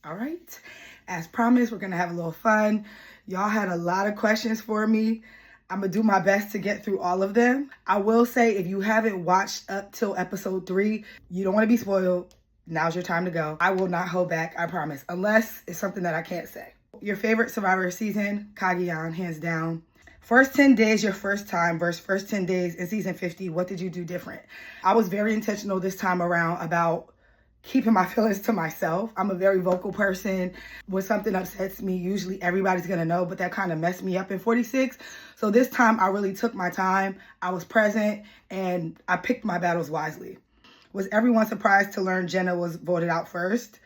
All right. As promised, we're going to have a little fun. Y'all had a lot of questions for me. I'm going to do my best to get through all of them. I will say, if you haven't watched up till episode 3, you don't want to be spoiled. Now's your time to go. I will not hold back, I promise, unless it's something that I can't say. Your favorite Survivor season, Cagayan, hands down. First 10 days, your first time versus first 10 days in season 50, what did you do different? I was very intentional this time around about keeping my feelings to myself. I'm a very vocal person. When something upsets me, usually everybody's gonna know, but that kind of messed me up in 46. So this time I really took my time. I was present and I picked my battles wisely. Was everyone surprised to learn Jenna was voted out first?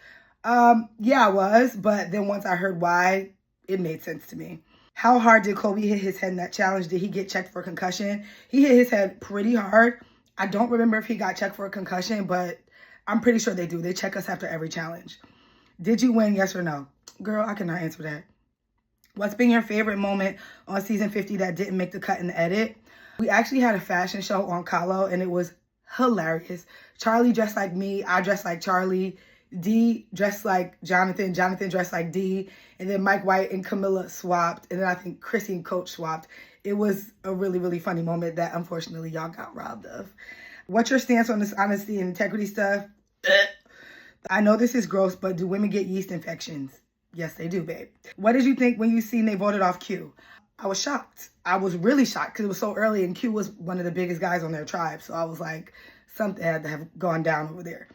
Yeah, I was, but then once I heard why, it made sense to me. How hard did Kobe hit his head in that challenge? Did he get checked for concussion? He hit his head pretty hard. I don't remember if he got checked for a concussion, but I'm pretty sure they do. They check us after every challenge. Did you win, yes or no? Girl, I cannot answer that. What's been your favorite moment on season 50 that didn't make the cut in the edit? We actually had a fashion show on Kahlo, and it was hilarious. Charlie dressed like me. I dressed like Charlie. D dressed like Jonathan. Jonathan dressed like D. And then Mike White and Camilla swapped. And then I think Chrissy and Coach swapped. It was a really, really funny moment that unfortunately y'all got robbed of. What's your stance on this honesty and integrity stuff? I know this is gross, but do women get yeast infections? Yes, they do, babe. What did you think when you seen they voted off Q? I was shocked. I was really shocked because it was so early and Q was one of the biggest guys on their tribe. So I was like, something had to have gone down over there.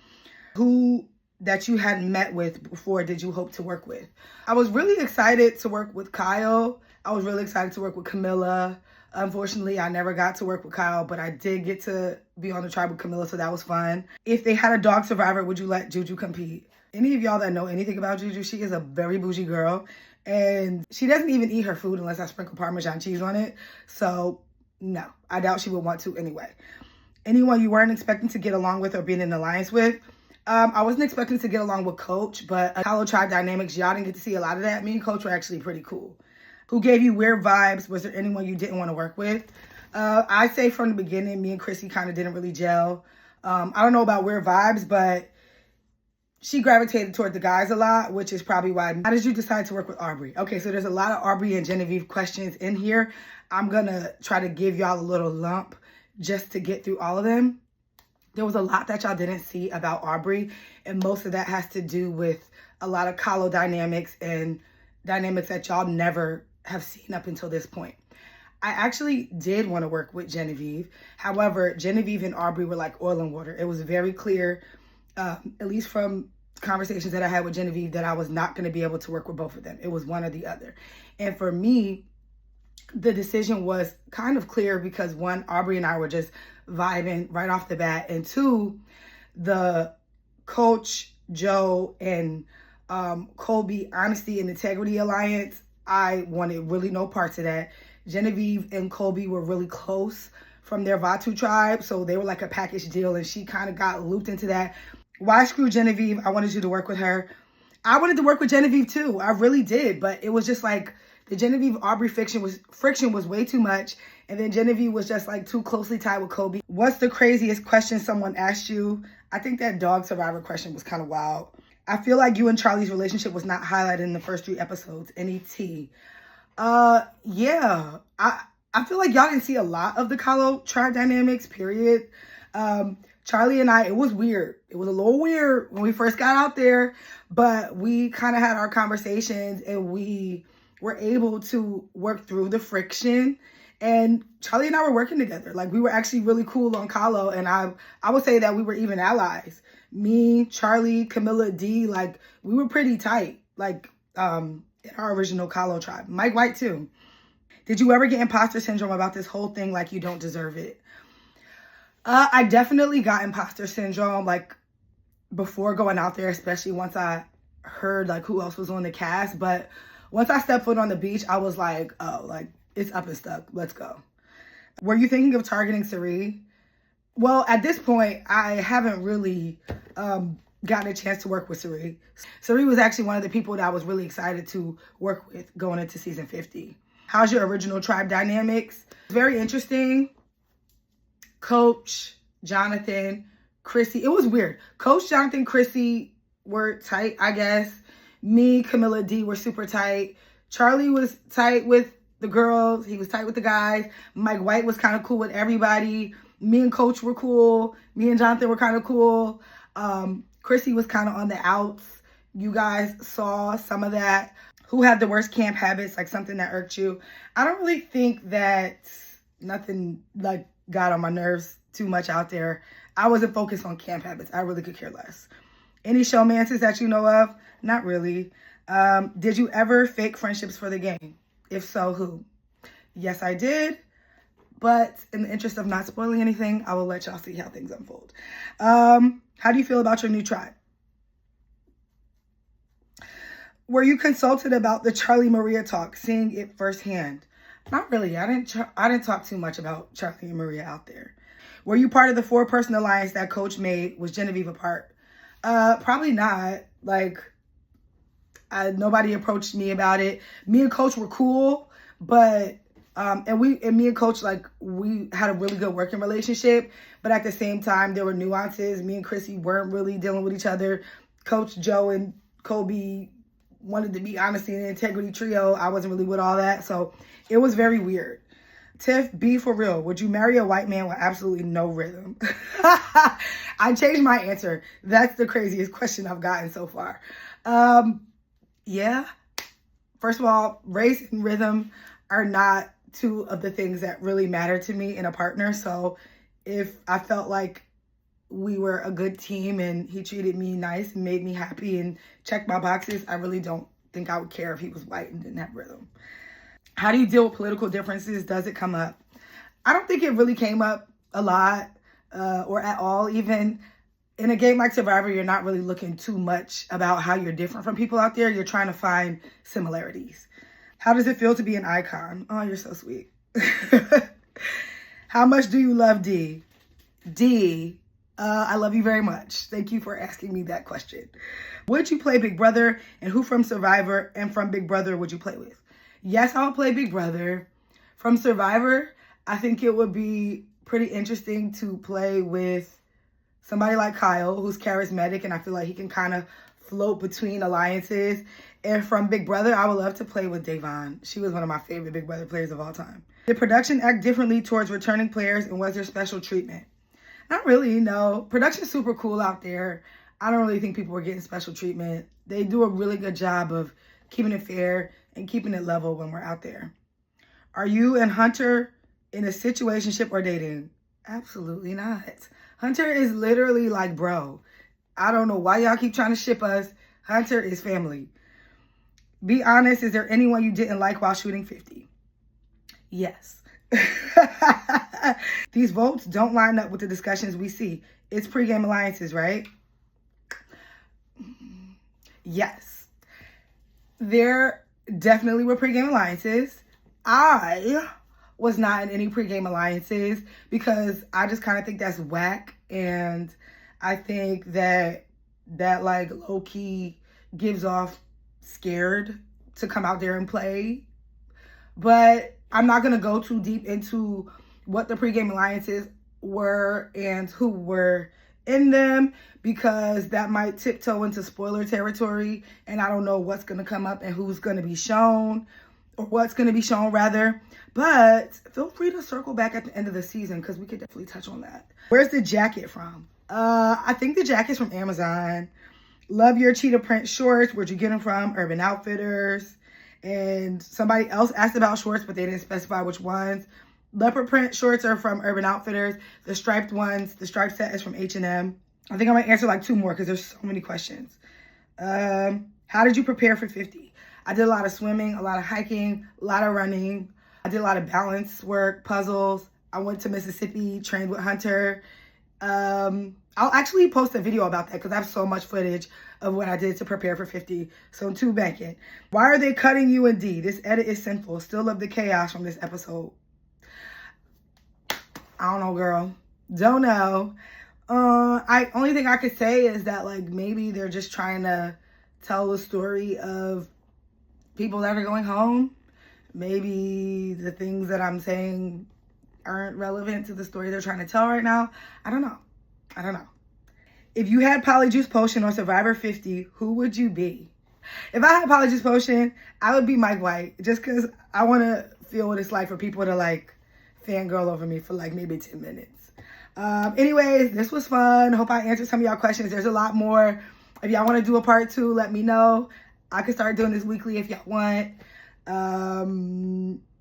Who that you hadn't met with before did you hope to work with? I was really excited to work with Kyle. I was really excited to work with Camilla. Unfortunately, I never got to work with Kyle, but I did get to be on the tribe with Camilla, so that was fun. If they had a dog survivor, would you let Juju compete? Any of y'all that know anything about Juju, she is a very bougie girl, and she doesn't even eat her food unless I sprinkle Parmesan cheese on it. So, no, I doubt she would want to anyway. Anyone you weren't expecting to get along with or be in an alliance with? I wasn't expecting to get along with Coach, but Kahlo Tribe Dynamics, y'all didn't get to see a lot of that. Me and Coach were actually pretty cool. Who gave you weird vibes? Was there anyone you didn't want to work with? I say from the beginning, me and Chrissy kind of didn't really gel. I don't know about weird vibes, but she gravitated toward the guys a lot, which is probably why. How did you decide to work with Aubry? Okay, so there's a lot of Aubry and Genevieve questions in here. I'm going to try to give y'all a little lump just to get through all of them. There was a lot that y'all didn't see about Aubry, and most of that has to do with a lot of Kahlo dynamics and dynamics that y'all never have seen up until this point. I actually did want to work with Genevieve. However, Genevieve and Aubry were like oil and water. It was very clear, at least from conversations that I had with Genevieve, that I was not going to be able to work with both of them. It was one or the other. And for me, the decision was kind of clear because one, Aubry and I were just vibing right off the bat. And two, the Coach, Joe, and Colby Honesty and Integrity Alliance, I wanted really no parts of that. Genevieve and Colby were really close from their Vatu tribe, so they were like a package deal, and she kind of got looped into that. Why screw Genevieve? I wanted you to work with her. I wanted to work with Genevieve too. I really did, but it was just like the Genevieve Aubry friction was way too much, and then Genevieve was just like too closely tied with Colby. What's the craziest question someone asked you? I think that dog survivor question was kind of wild. I feel like you and Charlie's relationship was not highlighted in the first 3 episodes. Any tea? Yeah. I feel like y'all didn't see a lot of the Kahlo tribe dynamics, period. Charlie and I, it was weird. It was a little weird when we first got out there, but we kind of had our conversations and we were able to work through the friction. And Charlie and I were working together. Like, we were actually really cool on Kahlo, and I would say that we were even allies. Me, Charlie, Camilla, D, like, we were pretty tight, like, in our original Kahlo tribe. Mike White, too. Did you ever get imposter syndrome about this whole thing, like you don't deserve it? I definitely got imposter syndrome, like, before going out there, especially once I heard, like, who else was on the cast. But once I stepped foot on the beach, I was like, oh, like, it's up and stuck. Let's go. Were you thinking of targeting Cirie? Well, at this point, I haven't really gotten a chance to work with Cirie. Cirie was actually one of the people that I was really excited to work with going into season 50. How's your original tribe dynamics? Very interesting. Coach, Jonathan, Chrissy. It was weird. Coach, Jonathan, Chrissy were tight, I guess. Me, Camilla, D were super tight. Charlie was tight with the girls. He was tight with the guys. Mike White was kind of cool with everybody. Me and Coach were cool. Me and Jonathan were kind of cool. Chrissy was kind of on the outs. You guys saw some of that. Who had the worst camp habits, like something that irked you? I don't really think that nothing like got on my nerves too much out there. I wasn't focused on camp habits. I really could care less. Any showmances that you know of? Not really. Did you ever fake friendships for the game? If so, who? Yes, I did. But in the interest of not spoiling anything, I will let y'all see how things unfold. How do you feel about your new tribe? Were you consulted about the Charlie Maria talk, seeing it firsthand? Not really. I didn't talk too much about Charlie and Maria out there. Were you part of the 4-person alliance that Coach made? Was Genevieve a part? Probably not. Like, nobody approached me about it. Me and Coach were cool, but and me and Coach, like, we had a really good working relationship, but at the same time there were nuances. Me and Chrissy weren't really dealing with each other. Coach Joe and Kobe wanted to be honesty and integrity trio. I wasn't really with all that, so it was very weird. Tiff, be for real. Would you marry a white man with absolutely no rhythm? I changed my answer. That's the craziest question I've gotten so far. Yeah. First of all, race and rhythm are not two of the things that really matter to me in a partner. So if I felt like we were a good team and he treated me nice and made me happy and checked my boxes, I really don't think I would care if he was white and didn't have rhythm. How do you deal with political differences? Does it come up? I don't think it really came up a lot or at all. Even in a game like Survivor, you're not really looking too much about how you're different from people out there. You're trying to find similarities. How does it feel to be an icon? Oh, you're so sweet. How much do you love D? D, I love you very much. Thank you for asking me that question. Would you play Big Brother? And who from Survivor and from Big Brother would you play with? Yes, I'll play Big Brother. From Survivor, I think it would be pretty interesting to play with somebody like Kyle, who's charismatic, and I feel like he can kind of float between alliances. And from Big Brother, I would love to play with Davon. She was one of my favorite Big Brother players of all time. Did production act differently towards returning players, and was there special treatment? Not really, no. Production's super cool out there. I don't really think people were getting special treatment. They do a really good job of keeping it fair and keeping it level when we're out there. Are you and Hunter in a situationship or dating? Absolutely not. Hunter is literally like, bro, I don't know why y'all keep trying to ship us. Hunter is family. Be honest, is there anyone you didn't like while shooting 50? Yes. These votes don't line up with the discussions we see. It's pregame alliances, right? Yes. There definitely were pregame alliances. I was not in any pregame alliances because I just kind of think that's whack. And I think that like low-key gives off scared to come out there and play. But I'm not going to go too deep into what the pregame alliances were and who were in them because that might tiptoe into spoiler territory, and I don't know what's going to come up and who's going to be shown, or what's going to be shown rather. But feel free to circle back at the end of the season because we could definitely touch on that. Where's the jacket from? I think the jacket's from Amazon. Love your cheetah print shorts. Where'd you get them from? Urban Outfitters. And somebody else asked about shorts, but they didn't specify which ones. Leopard print shorts are from Urban Outfitters. The striped ones, the striped set is from H&M. I think I'm going to answer like 2 more because there's so many questions. How did you prepare for 50? I did a lot of swimming, a lot of hiking, a lot of running. I did a lot of balance work, puzzles. I went to Mississippi, trained with Hunter. I'll actually post a video about that because I have so much footage of what I did to prepare for 50. So tune back in. Why are they cutting you and D? This edit is sinful. Still love the chaos from this episode. I don't know, girl. Don't know. Only thing I could say is that like maybe they're just trying to tell the story of people that are going home. Maybe the things that I'm saying aren't relevant to the story they're trying to tell right now. I don't know. If you had Polyjuice Potion or Survivor 50, who would you be? If I had apologies potion, I would be Mike White, just because I want to feel what it's like for people to like fangirl over me for like maybe 10 minutes. Anyways, this was fun. Hope I answered some of y'all questions. There's a lot more. If y'all want to do a part 2, let me know. I can start doing this weekly if y'all want.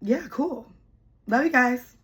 Yeah, cool. Love you guys.